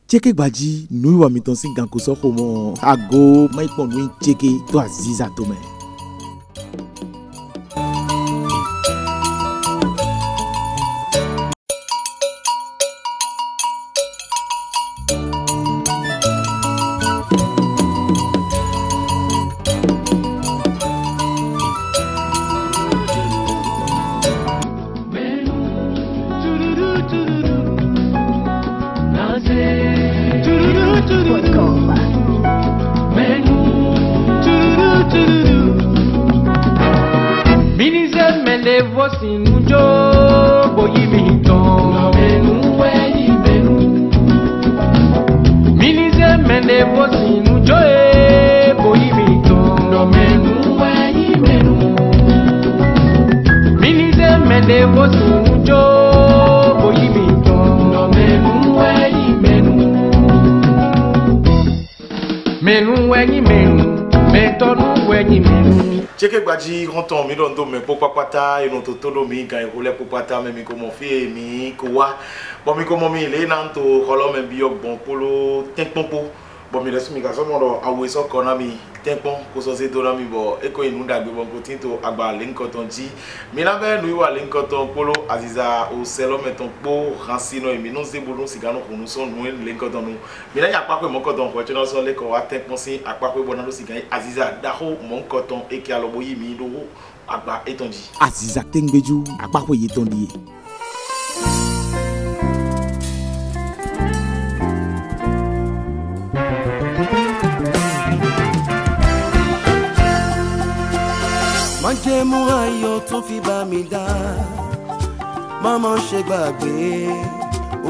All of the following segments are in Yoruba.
Cheke Gbaji, nous wa miton sin ganko so komo ago maipon nous cheke to Aziza to me. Cheke Gbaji ronton mi don do me popa pata e non to todo mi ga role popa ta me mi ko mo fi mi ko wa bo mi ko mo mi le nan to holo me bi ok bon polo tenpompo bo mi lesu mi ga so mo do awe so kona mi tenpon ko so se do na mi bo e ko inu dagbe bon ko tin to agba le nkan ton ji mi na be nu wa le nkan ton polo Aziza o selo me ton po ransi no mi non se bolon siga no kunu so nu le nkan ton nu mi na ya pa pe mo ko ton ko chino so le ko wa tenpon si apa pe bona do siga Aziza da ho mo nkan ton e ki alobo yi mi do agba etonji Aziza tengbeju agba ko yetonji. Májẹ̀mú ayọ̀ tó fi bá mi dá mama ṣe gbàgbé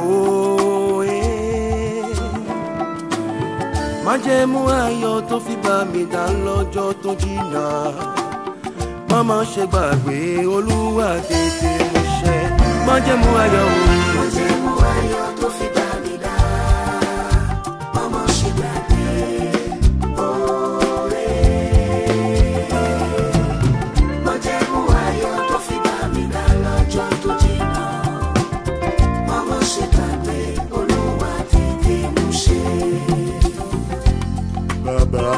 òye. Májẹ̀mú ayọ̀ tó fi bá mi dá lọ́jọ́ tó jìnnà mama ṣe gbàgbé Olúwa tètè mú ṣẹ. Májẹ̀mú ayọ̀ májẹ̀mú ayọ̀ tó fi bá mi dá mama ṣe gbàgbé òye. Májẹ̀mú ayọ̀ tó fi bá mi dá lọ́jọ́ tó jìnnà mama ṣe gbàgbé Olúwa tètè mú ṣẹ. Bàbá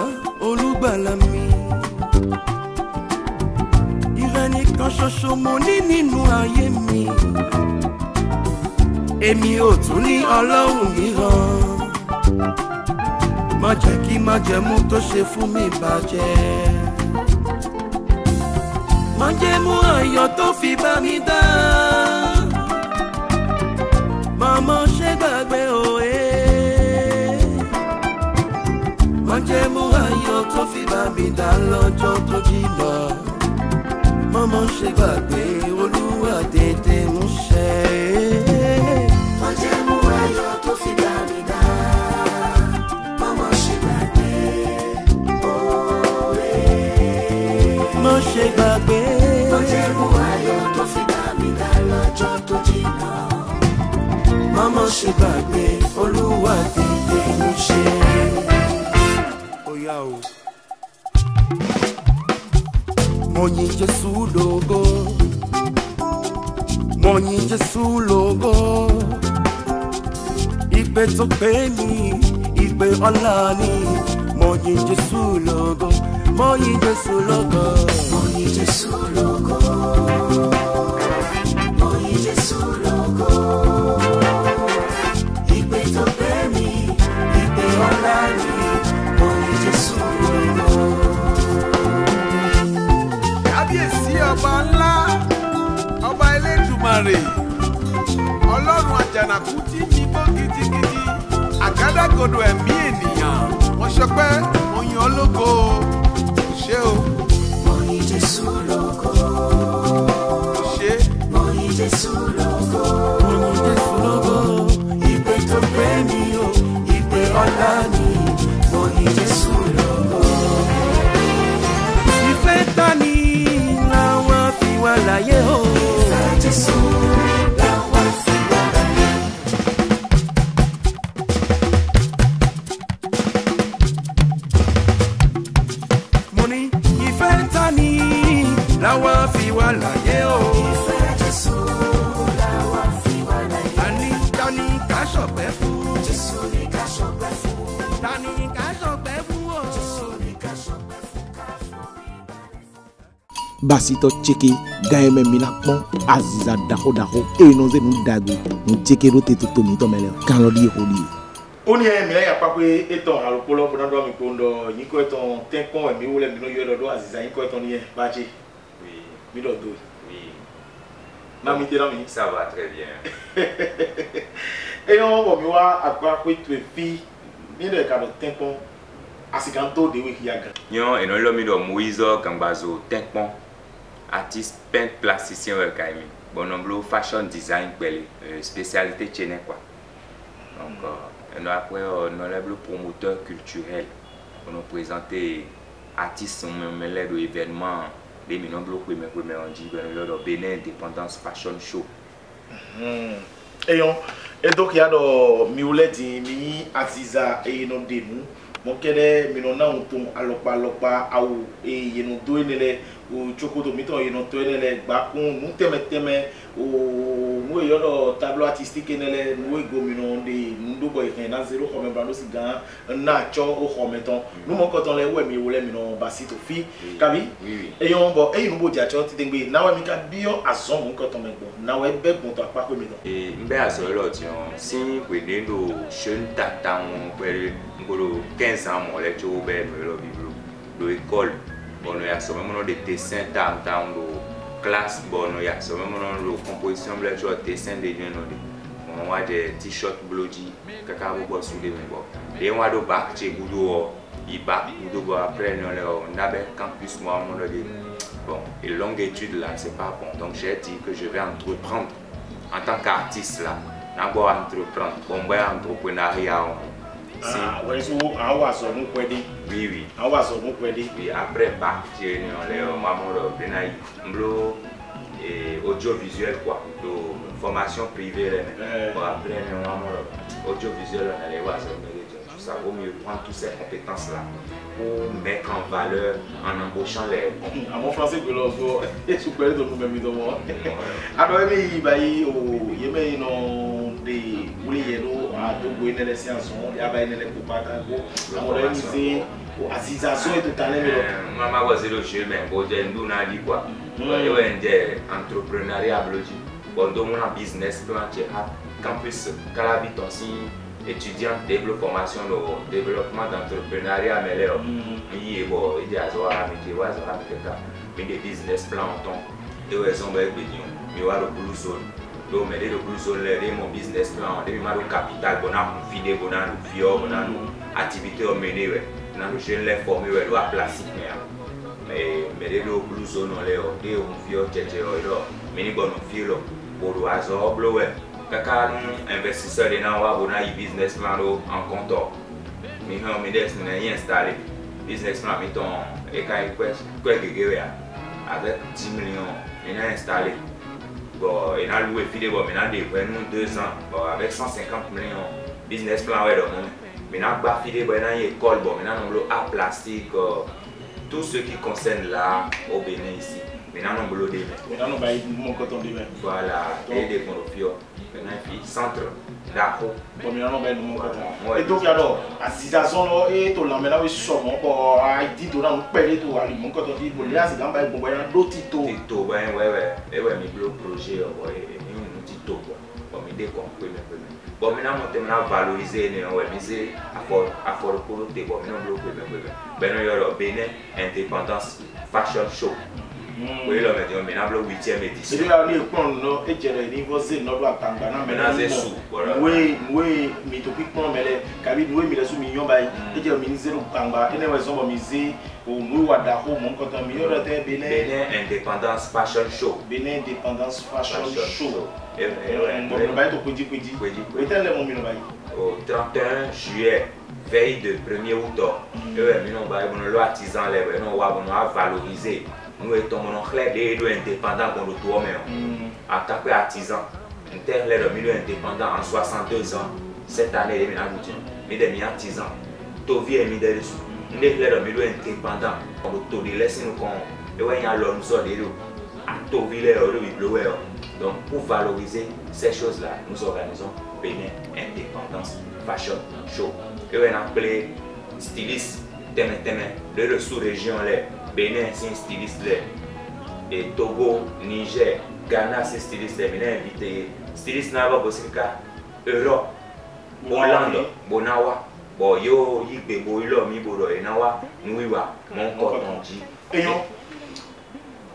olùgbàlà mi, ìrẹ nìkan ṣoṣo mo ní nínú ayé mi. Èmi ò tún ní ọlọ́run mìíràn. Má jẹ́ kí májẹ̀mú tó ṣe fún mi bàjẹ́. Májẹ̀mú ayọ̀ tó fi bá mi dá màmá ṣe gbàgbé òye. Májẹ̀mú ayọ̀ tó fi bá mi dá lọ́jọ́ tó jìnnà màmá ṣe gbàgbé Olúwa tètè mú ṣẹ. Májẹ̀mú ayọ̀ tó fi bá mi dá mama ṣe gbàgbé òye. Má ṣe gbàgbé. Májẹ̀mú ayọ̀ tó fi bá mi dá lọ́jọ́ tó jìnnà Mama ṣe gbàgbé Olúwa tètè mú ṣẹ. Oya o. Mo yìn Jésù lógo. Mo yìn Jésù lógo. Ìpè tó pè mí, ìpè ọlá ni. Mo yìn Jésù lógo. Mo yìn Jésù lógo. mo yìn Jésù lógo. Mo yìn Jésù lógo. Ìpè tó pè mí, ìpè ọlá ni. Mo yìn Jésù lógo. Kábíyèsí ọba ńlá, ọba Elédùmarè, Ọlọ́run àjànàkú tí mi gbó gidigidi, àgádágodo ẹ̀mí ènìyàn, mo ṣọpẹ́, mo yìn ọ́ lógo, o ṣé o, Mo yìn Jésù lógo. o ṣé. Mo yìn Jésù lógo. Mo yìn Jésù lógo. Ìpè tó pè mí o, ìpè ọlá ni. Mo yìn Jésù lógo. Ìfẹ́ ta ni làwọn fi wà láyé o. Ìfẹ́ Jésù làwa fi wà láyé. Mo ní ìfẹ́ ta ni làwọn fi wà láyé o. Ìfẹ́ Jésù làwa fi wà láyé. Àní ta ni ká ṣọpẹ́ fún. Jésù ni ká basito cheke gagne même minapon aziza dako et nous nous dago nous cheke rote tout mito mele kalodi holi oni e mi ya pape eton alopolo bona do mi kondo yin ko eton tenkon e mi wole mi no yo do aziza yin ko eton ni e baji Oui. mi do do Oui. na mi tira mi Ça va très bien. e yo bo mi wa agba pe tu e fi ni de ka do tenkon asikanto de we kiyaga Nyon et non l'homme de Moïse Gambazo Tenkpon, artiste peintre plasticien ouais kaimi. Bon nombre fashion design belé spécialité tchène quoi. Donc et nous après on a le promoteur culturel. On a présenté artistes même les événements des nombre premier on dit ben le Bénin Independence Fashion Show. e yo e donc ya do mi wole di mi aziza e no demu mo kede mi no na untum alopa awu e ye no do enele o chokoto mi to ye no to enele gba kun nu teme o mu yo do tableau artistique enele nu e go mi no de nu do boy ken na zero ko me brando si gan na cho o ko meton nu mo ko ton le we mi wole mi no basito fi kabi Oui. e yo bo e nu bo ja cho ti dengbe na we mi ka bio azon mo ko ton me gbo na we be gun to apa ko mi don Et mbe azolo tion si kwede do jeune tata on pere ngolo 15 ans mo le cho be no lo biblo do école bono ya so même de dessin tam do classe bono ya so même no composition le cho dessin de bien no de on wa de t-shirt bloji kaka bo sou de me bo et on wa do bac che gudo i bac gudo bo après no le on a be campus moi mon de bon et longue étude là c'est pas bon donc j'ai dit que je vais entreprendre en tant qu'artiste là, d'abord entreprendre, bon ben entrepreneuriat. ah we so awa so mu kwedi Oui, oui. awa so mu kwedi Puis après partir, les mamans de Benaï, audiovisuel quoi, de formation privée. Bon, après, les mamans audiovisuel, on allait voir ça vaut mieux prendre toutes ces compétences là pour mettre en valeur en embauchant les à mon français que l'on et super de nous même de moi alors mais bayi o yeme no de wuli yelo a to go ene les sciences ya ba ene les pour pas go amore mise o assisation et tout année mais maman va zéro chez mais bon j'ai nous na dit quoi yo ende entrepreneuriat bloji bon do mon business plan qui a campus Calabit aussi étudiant développement formation de développement d'entrepreneuriat mais là il bon il y a zo à métier wa zo à métier mais des business plan ton et ouais on va bédion mais wa le blue zone do mais le blue zone là mon business plan de ma capital bon a fidé bon a fio bon a activité au mener ouais na le jeune les formé ouais doit plastique mais le blue zone là de on fio tete là mais ni bon fio pour oiseau bleu ouais kaka investisseur de na wa bona i business plan en compte mi ha mi des na installer business plan mi ton e kai quoi avec 10 millions il a installé bon il a loué fidé bon maintenant des 2 ans bon avec 150 millions business plan ouais donc maintenant ba fidé bon na école bon maintenant on art plastique tout ce qui concerne l'art au Bénin ici maintenant on bloqué maintenant on va mon coton de même voilà et des confiants centre d'Afro. Bon, maintenant on va nous montrer. Et donc alors, assistation là et tout là maintenant oui sûrement pour Haïti tout là on perd tout à mon coton dit pour là c'est là on va d'autres tito. Tito ouais et ouais mes projets ouais un tito quoi. Bon mais dès qu'on peut bon maintenant on t'aime valoriser ouais miser à fort pour te bon maintenant ben non yo Bénin Independence Fashion Show. Oui, là, maintenant, le 8e édition. C'est là, les points, non, et j'ai niveau Z, non, doit attendre. Maintenant, c'est sous. Oui, mais tout piquement, mais les cabines, oui, mais les sous-millions, et j'ai ministre au Kamba, et les raisons de miser au Nouadako, mon côté, meilleur de Bénin Independence Fashion Show. Bénin Independence Fashion Show. Et on va être au Kouidi. Oui, tel est mon minobaï. Au 31 juillet, veille de 1er août, on va artisan, on va valoriser. Nous étions clair des indépendants pour le tour en tant qu'artisan. Nous sommes milieu indépendant en 62 ans. Cette année, nous sommes des artisans. Tout vie est mis dessus. Nous sommes milieu indépendant pour le tour de laisser nous compte. Et nous sommes tout vie donc pour valoriser ces choses-là, nous organisons Bénin Independence Fashion Show. Et nous avons appelé styliste de la sous-région. Bénin, c'est un styliste et Togo, Niger, Ghana, c'est styliste, mais invité. Styliste n'a pas bossé Europe, Hollande, Bonawa. Bon, yo, yigbe boilo mi boro enawa, nuiwa, mon kotonji. Eyon,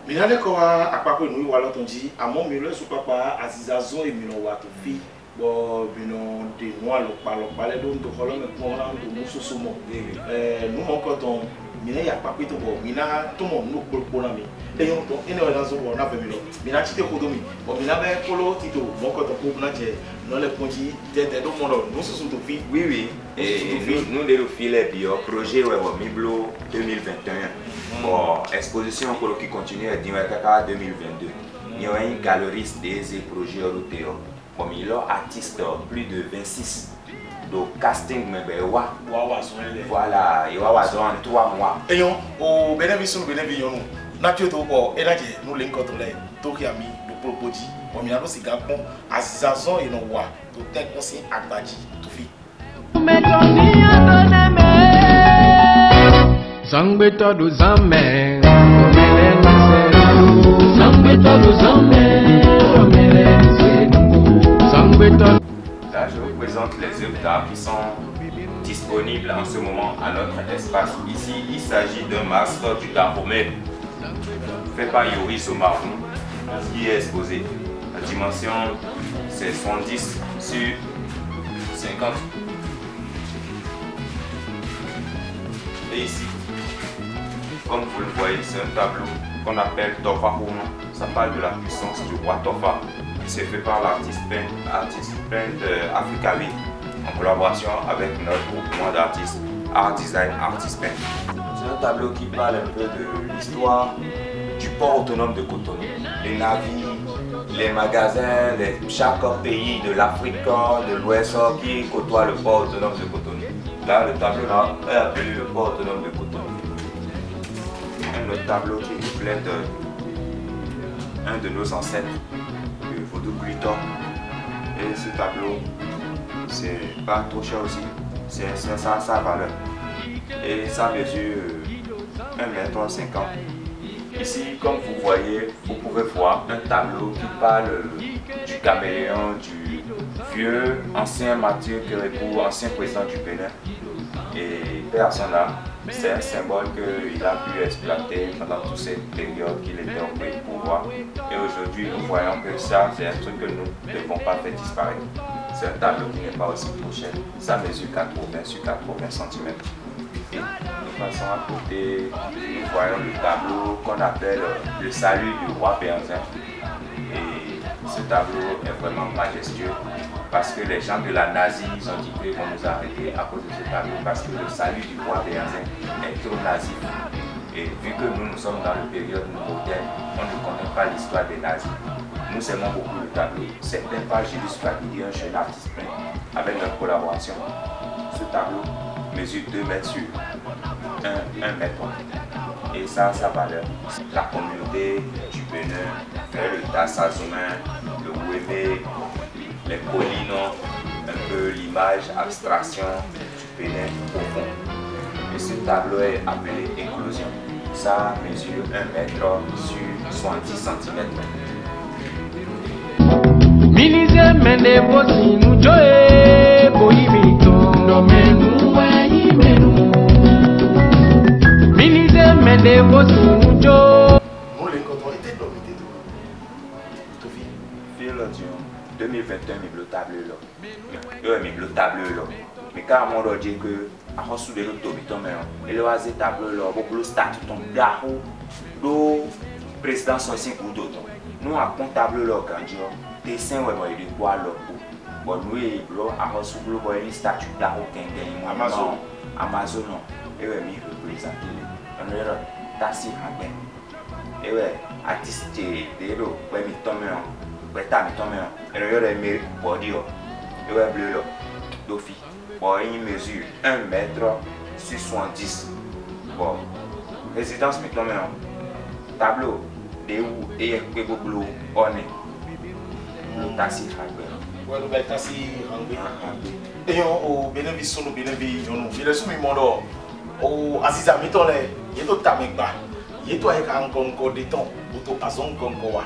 minale kwa akpako nuiwa lotonji, amon mi le sou papa azizazon e mino watu fi. Bon, bino de noa lokpa le don to kolon me pon lan to muso somo. Nou mon koton mina ya papi to bo mina to mon no kpolpo na mi. Eyon to ene wa danzo bo na fe mi lo. Mina chite kodomi. Bon mina be polo tito mon koton ko na je non le ponji tete do mondo no so to fi. Oui oui. Et nous le filet bio projet ouais Miblo 2021. Bon, exposition qui continue à 2022. Il y a une galerie des projets européens. Comme il y a artistes plus de 26 donc casting mais voilà il va avoir en 3 mois et au bénéfice nature to bo enaje nous l'incontrôler to ki ami do propoji o mi ado siga pon azizazon ino wa to tek osin agbaji to fi Sangbeto do zamé Sangbeto do zamé Là, je vous présente les œuvres d'art qui sont disponibles en ce moment à notre espace. Ici, il s'agit d'un masque du Dahomey fait par Yori Somarou qui est exposé. La dimension, c'est 70 sur 50. Et ici, comme vous le voyez, c'est un tableau qu'on appelle Tofa Houma. Ça parle de la puissance du roi Tofa. C'est fait par l'artiste peintre Africa Win en collaboration avec notre groupement d'artistes Art Design Artist Paint. C'est un tableau qui parle un peu de l'histoire du port autonome de Cotonou. Les navires, les magasins, chaque pays de l'Afrique, de l'Ouest qui côtoie le port autonome de Cotonou. Là, le tableau là est appelé le port autonome de Cotonou. Un autre tableau qui reflète un de nos ancêtres. Vodou Gliton. Et ce tableau, c'est pas trop cher aussi, c'est sa valeur. Et ça mesure 1,50 m. Ici, comme vous voyez, vous pouvez voir un tableau qui parle du caméléon, du vieux ancien Mathieu Kérékou, ancien président du Bénin. Et personne-là, c'est un symbole qu'il a pu exploiter pendant toute cette période qu'il était au pouvoir. Et aujourd'hui, nous voyons que ça, c'est un truc que nous ne devons pas faire disparaître. C'est un tableau qui n'est pas aussi trop cher. Ça mesure 80 sur 80 cm. Et nous passons à côté, nous voyons le tableau qu'on appelle le salut du roi Benzin. Et ce tableau est vraiment majestueux. Parce que les gens de la nazie, ils ont dit qu'ils vont nous arrêter à cause de ce tableau. Parce que le salut du roi Benzin est trop nazis. Et vu que nous sommes dans la période moderne, on ne connaît pas l'histoire des nazis. Nous aimons beaucoup le tableau. Certains pages illustrent un jeune artiste avec notre collaboration. Ce tableau mesure 2 mètres sur 1 mètre. Et ça, sa valeur. La communauté du Bénin, l'État Sazonin, le Ouémé, les collines, un peu l'image, abstraction du Bénin profond. Et ce tableau est appelé Éclosion. Ça mesure 1 mètre sur 70 cm. Minize mende bosi nujoe boyimito no menu wayi menu Minize mende bosi nujo nous l'incontrôlons était domité tout fi fil 2021 mi blo tableau là yo mi blo tableau là mais quand on doit dire que à reçu de l'auto bitomé et le waze tableau là blo statut ton daho do président sorti pour d'autres nous à compte tableau là quand dessin ouais moi il doit là bon nous et blo à reçu blo boy une statue daho kengen Amazon et ouais mi représenter on est tassi hagen et ouais artiste de l'eau ouais mi tomé ouais ta mi tomé et le mi body et ouais bleu là dofi bon il mesure 1 mètre sur 70 bon résidence mi tomé tableau de où et que bleu on est le tassi hagen ouais le tassi hagen et on au bénéfice nous bénéfice nous il est sous mi mondo o aziza mi tole yeto tamegba ye to ay ka encore de temps auto azon encore wa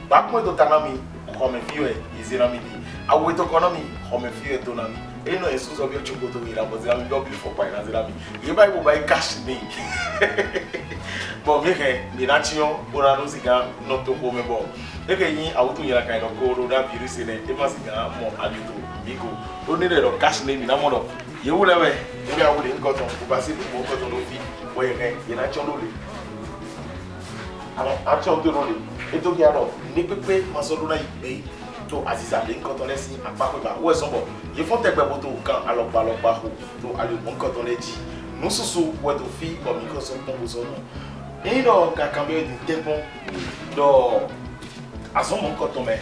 ba ko to tanami ko me fiwe izirami di awo to konomi ko me fiwe to nami e no esuzo bi ochuko to ira bo zirami do bi for pa ina zirami ye ba ibo ba cash ni bon mi na chion bona no sika no to ko me bo e ke yin awuto yira kan no coronavirus ne e ma sika mo adito biko o ni de cash ni mi na mo do ye wu lewe e ya wu de nkoton ko ba si mo nkoton lo fi wo ye na chion lo le alors action de rôle et to alors ni pepe masolo na ibe to aziza le nkoton le si apa ba wo so bo ye fon te gbe boto kan alopa ho to ale mo nkoton le ji no susu wo to fi ko mi ko so ton bo so no e no ka cambio de tempo do azon mon nkoton me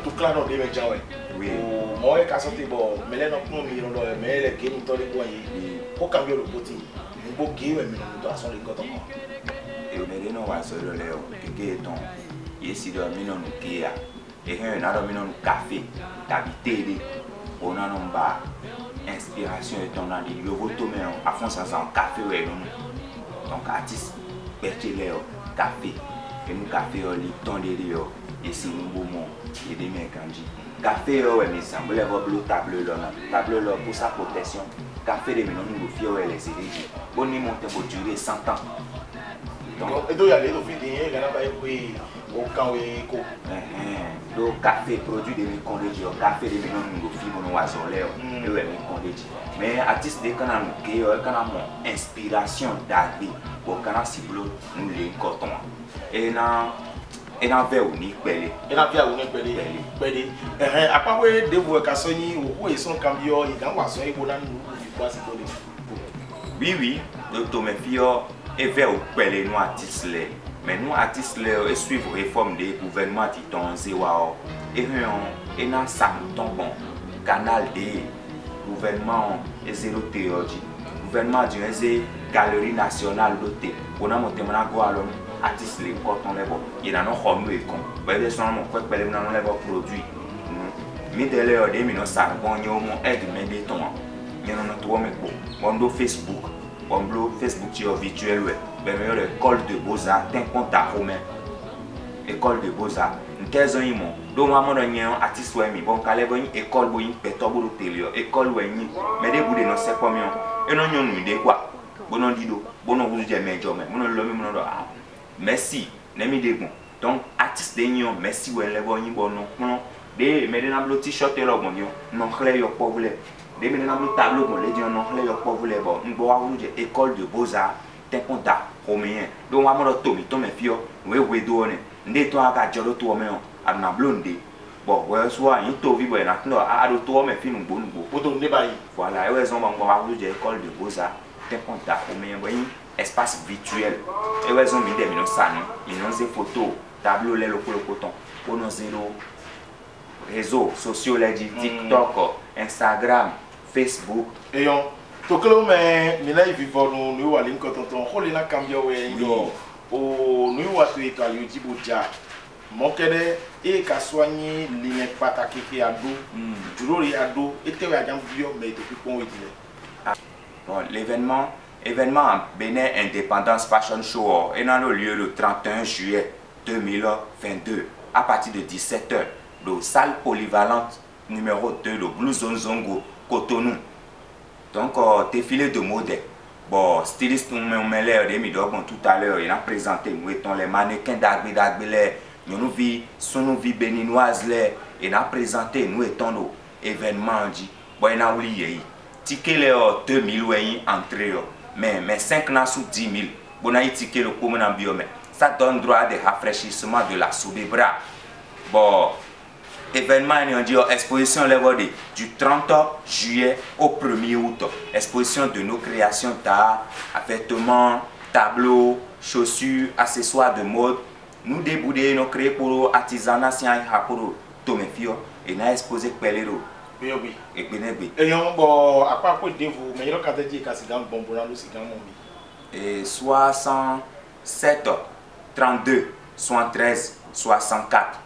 to claro de me jawe oui mo e ka so te bo mele no kun mi no do mele ke mi to le bo yi ko cambio lo boti ngbo ge we mi no do azon le nkoton ko e o mele no wa so lo le o ke ton yesi do mi no ke ya e he na do mi no café d'habiter on a non ba inspiration et on a dit le voto mais à fond ça en café ouais non donc artiste bertelé café et nous café au Lipton de Rio et c'est un beau mot et des mecs kanji café ouais mais ça me lève bleu table là pour sa protection café de non nous fier ouais les séries bon ni monter pour durer 100 ans donc et do y aller do finir gana ba oui au camp et co do café produit de mécondéji café de non nous fier bon oiseau là et ouais mécondéji mais artiste de kana ke kana mon inspiration d'arriver pour kana siblo nous les coton et na ve oni pele e na via oni pele apa we de wo ka so yin wo e son cambio e kan wa so e bo na nu fi kwa si tole oui to me fio e ve o pele no artiste le mais nous artiste le e suivre réforme des gouvernements ti ton zewa e na sa ton bon canal de gouvernement et zéro théologie gouvernement du galerie nationale doté on a monté mon agora artiste les coton les bon il a non comme et con bah ils sont mon quoi pele non les produit mais de l'heure de mino ça bon yo mon aide mais des ton il non to me bon do Facebook bon blo Facebook tu virtuel ouais ben l'école de beaux-arts t'es compte à romain école de beaux-arts n'tes un imon do ma mon nyen artiste ouais mi bon kale bon école boyin peto bolo télé école ouais ni mais des boudé non c'est combien et non nyon nous de quoi bonon dido bonon vous dire mais jo mais mon lo mi mon do ah merci nemi de bon donc artiste de nyon merci ouais le bon bon non de mais de na blo t-shirt lo bon yo non clé yo pauvre de mais na blo tableau bon le non clé yo pauvre bon ngo wa vous dire école de beaux-arts t'es contact romain do ma mon to mi to me fio we do ne nde to aka jolo to me on na blonde bon ouais soit yin to vi bo na no a do to me fi nu bo poto ne bayi voilà et raison bon wa vous dire école de beaux-arts t'es contact romain bon espace virtuel et raison mi de mi no ça mi no ces photos tableau les le coton pour nos zéro réseaux sociaux les TikTok Instagram Facebook et on to klo me mi na vivre no wa lin ko tonton ho le na cambio we yo o no wa to ito ayoji boja mo kede e ka soigner ligne pataki ki ado duro ri ado e te wa jam bio me to pipon we dile bon l'événement Bénin Independence Fashion Show est dans le lieu le 31 juillet 2022 à partir de 17h de salle polyvalente numéro 2 de Blue Zone Zongo Cotonou. Donc défilé de mode. Bon, styliste nous met l'air de mi bon tout à l'heure, il a présenté nous étant les mannequins d'Agbi nous vi son vie béninoise là, il a présenté nous étant nos événements dit. Bon, il a oublié. Ticket les 2000 ouais entrée mais 5 ans sous 10 000. Bon, a ticket le commun en bio mais ça donne droit à des rafraîchissements de la sous des bras. Bon, événement on dit exposition du 30 juillet au 1er août. Exposition de nos créations d'art, vêtements, tableaux, chaussures, accessoires de mode. Nous débouder nos créer pour artisanat si un pour Tomefio et n'a exposé Pelero. Oui oui. Et Benebe. Et on bon à part quoi de vous mais il a quand dit que c'est dans bon pour nous c'est dans mon et 67 32 73 64.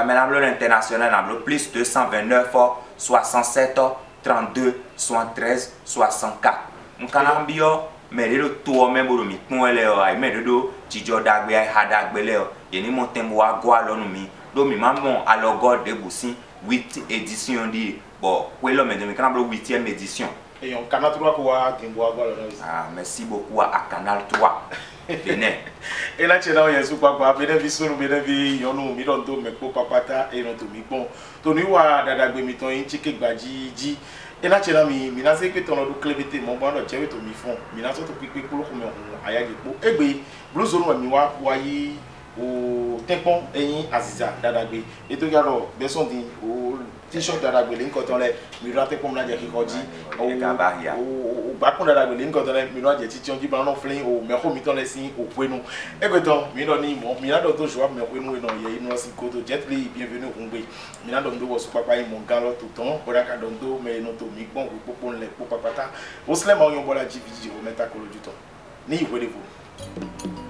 Madame l'international, plus 229 67 32 73 64. On canambio mais le tour même pour mi point les mais de tijo dagbe ha dagbe le ye ni mo tembo wa go alonu mi do mi mamon alogo de busin 8 édition di bon kwelo me de mi kana 8e édition et on canal 3 ko wa tembo wa go alonu ah merci beaucoup à canal 3 Benin et là tu là yesu papa Benin vi sunu Benin vi yonu mi don do me po papata e non to mi bon to ni wa dadagbe mi ton yin chike gbaji ji et là tu là mi na se que ton do clevete mo bon do chewe to mi fon mi na so to pipe ko ko me ayaje po egbe blue zone mi wa yi o tempon eyin aziza dadagbe et to yaro beson din o t-shirt dadagbe le nkan ton le mi ra tempon na je ki koji o ba kun dadagbe le nkan ton le mi ra je tition ji ba no flin o me ko mi ton le sin o penu egbe ton mi no ni mo mi na do to joa me ko enu no ye inu si ko to gently bienvenue ngbe mi na do ndo wo su papa yi mo gan lo to ton o da ka do ndo me no to mi gbon popo nle popo pata o sle ma yon bola ji o meta ko loju ton ni iwe de vo